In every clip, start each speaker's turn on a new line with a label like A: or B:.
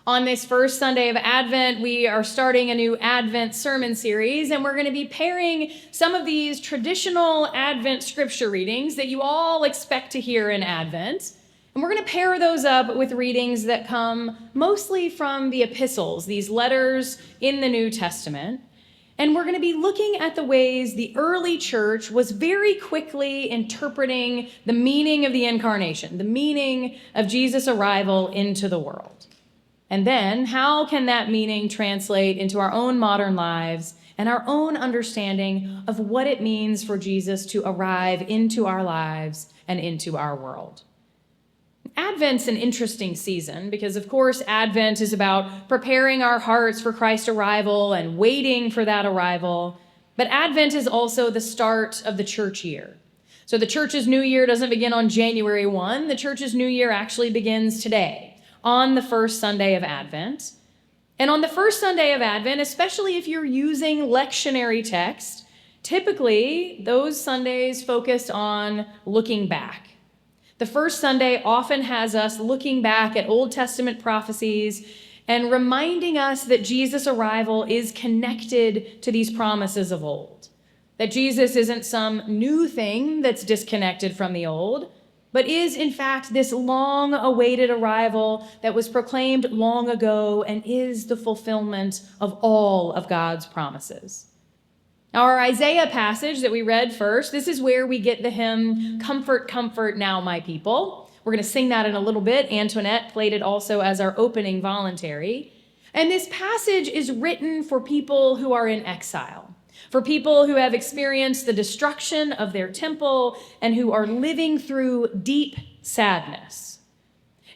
A: On this first Sunday of Advent, we are starting a new Advent sermon series, and we're going to be pairing some of these traditional Advent scripture readings that you all expect to hear in Advent. And we're going to pair those up with readings that come mostly from the epistles, these letters in the New Testament. And we're going to be looking at the ways the early church was very quickly interpreting the meaning of the incarnation, the meaning of Jesus' arrival into the world. And then, how can that meaning translate into our own modern lives and our own understanding of what it means for Jesus to arrive into our lives and into our world? Advent's an interesting season because, of course, Advent is about preparing our hearts for Christ's arrival and waiting for that arrival. But Advent is also the start of the church year. So the church's new year doesn't begin on January 1. The church's new year actually begins today, on the first Sunday of Advent. And on the first Sunday of Advent, especially if you're using lectionary text, typically those Sundays focus on looking back. The first Sunday often has us looking back at Old Testament prophecies and reminding us that Jesus' arrival is connected to these promises of old. That Jesus isn't some new thing that's disconnected from the old, but is in fact this long-awaited arrival that was proclaimed long ago and is the fulfillment of all of God's promises. Our Isaiah passage that we read first, this is where we get the hymn, "Comfort, Comfort Now, My People." We're going to sing that in a little bit. Antoinette played it also as our opening voluntary. And this passage is written for people who are in exile, for people who have experienced the destruction of their temple and who are living through deep sadness.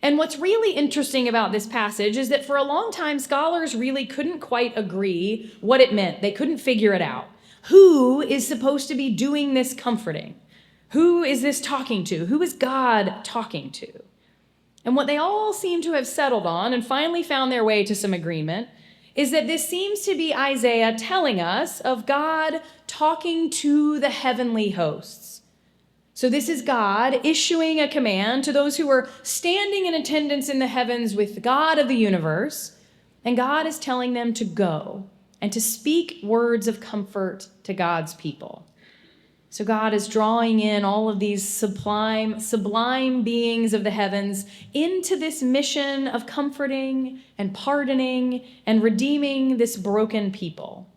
A: And what's really interesting about this passage is that for a long time, scholars really couldn't quite agree what it meant. They couldn't figure it out. Who is supposed to be doing this comforting? Who is this talking to? Who is God talking to? And what they all seem to have settled on and finally found their way to some agreement is that this seems to be Isaiah telling us of God talking to the heavenly hosts. So this is God issuing a command to those who are standing in attendance in the heavens with the God of the universe, and God is telling them to go and to speak words of comfort to God's people. So God is drawing in all of these sublime beings of the heavens into this mission of comforting and pardoning and redeeming this broken people.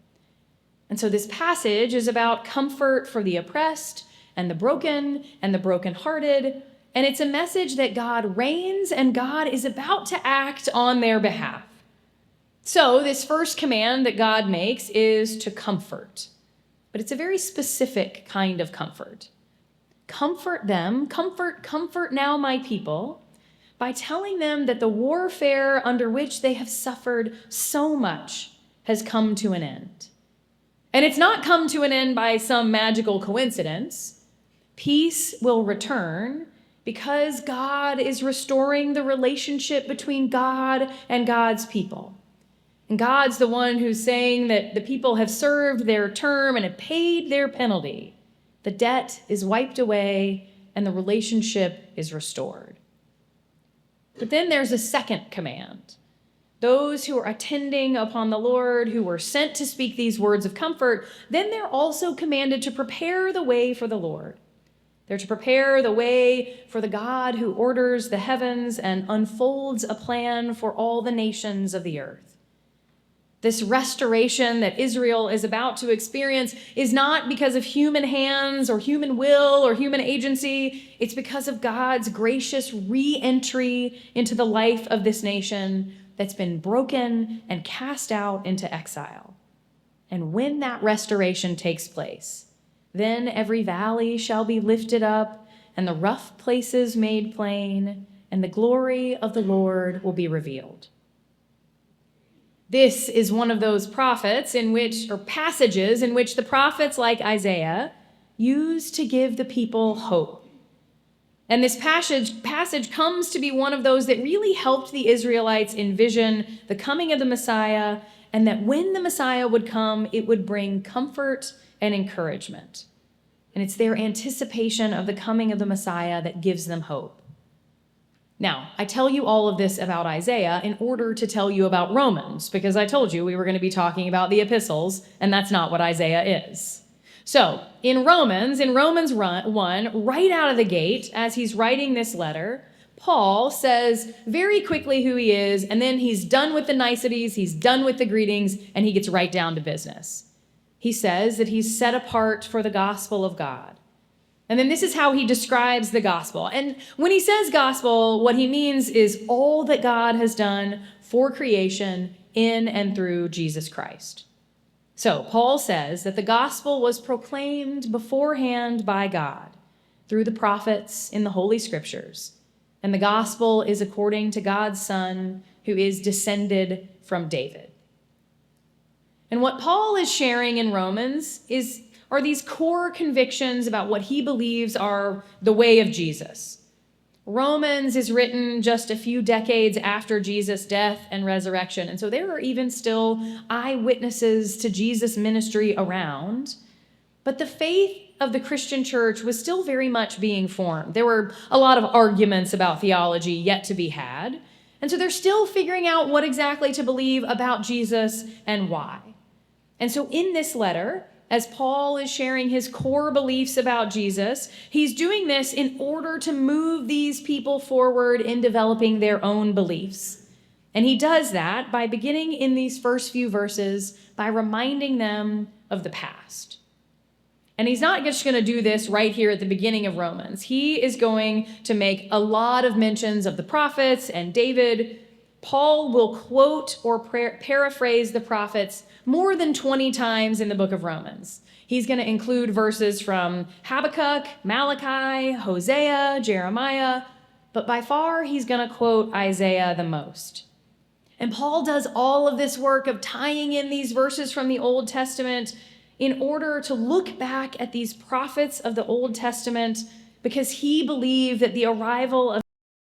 A: And so this passage is about comfort for the oppressed and the broken and the brokenhearted. And it's a message that God reigns and God is about to act on their behalf. So this first command that God makes is to comfort. But it's a very specific kind of comfort. Comfort them, comfort now my people, by telling them that the warfare under which they have suffered so much has come to an end. And it's not come to an end by some magical coincidence. Peace will return because God is restoring the relationship between God and God's people. And God's the one who's saying that the people have served their term and have paid their penalty. The debt is wiped away and the relationship is restored. But then there's a second command. Those who are attending upon the Lord, who were sent to speak these words of comfort, then they're also commanded to prepare the way for the Lord. They're to prepare the way for the God who orders the heavens and unfolds a plan for all the nations of the earth. This restoration that Israel is about to experience is not because of human hands or human will or human agency. It's because of God's gracious re-entry into the life of this nation that's been broken and cast out into exile. And when that restoration takes place, then every valley shall be lifted up and the rough places made plain, and the glory of the Lord will be revealed. This is one of those passages in which the prophets like Isaiah use to give the people hope. And this passage comes to be one of those that really helped the Israelites envision the coming of the Messiah, and that when the Messiah would come, it would bring comfort and encouragement. And it's their anticipation of the coming of the Messiah that gives them hope. Now, I tell you all of this about Isaiah in order to tell you about Romans, because I told you we were going to be talking about the epistles, and that's not what Isaiah is. So, in Romans 1, right out of the gate, as he's writing this letter, Paul says very quickly who he is, and then he's done with the niceties, he's done with the greetings, and he gets right down to business. He says that he's set apart for the gospel of God. And then this is how he describes the gospel. And when he says gospel, what he means is all that God has done for creation in and through Jesus Christ. So Paul says that the gospel was proclaimed beforehand by God through the prophets in the Holy Scriptures. And the gospel is according to God's Son, who is descended from David. And what Paul is sharing in Romans are these core convictions about what he believes are the way of Jesus. Romans is written just a few decades after Jesus' death and resurrection, and so there are even still eyewitnesses to Jesus' ministry around. But the faith of the Christian church was still very much being formed. There were a lot of arguments about theology yet to be had, and so they're still figuring out what exactly to believe about Jesus and why. And so in this letter, as Paul is sharing his core beliefs about Jesus, he's doing this in order to move these people forward in developing their own beliefs. And he does that by beginning in these first few verses by reminding them of the past. And he's not just going to do this right here at the beginning of Romans. He is going to make a lot of mentions of the prophets and David. Paul will quote or paraphrase the prophets more than 20 times in the book of Romans. He's going to include verses from Habakkuk, Malachi, Hosea, Jeremiah, but by far he's going to quote Isaiah the most. And Paul does all of this work of tying in these verses from the Old Testament in order to look back at these prophets of the Old Testament because he believed that the arrival of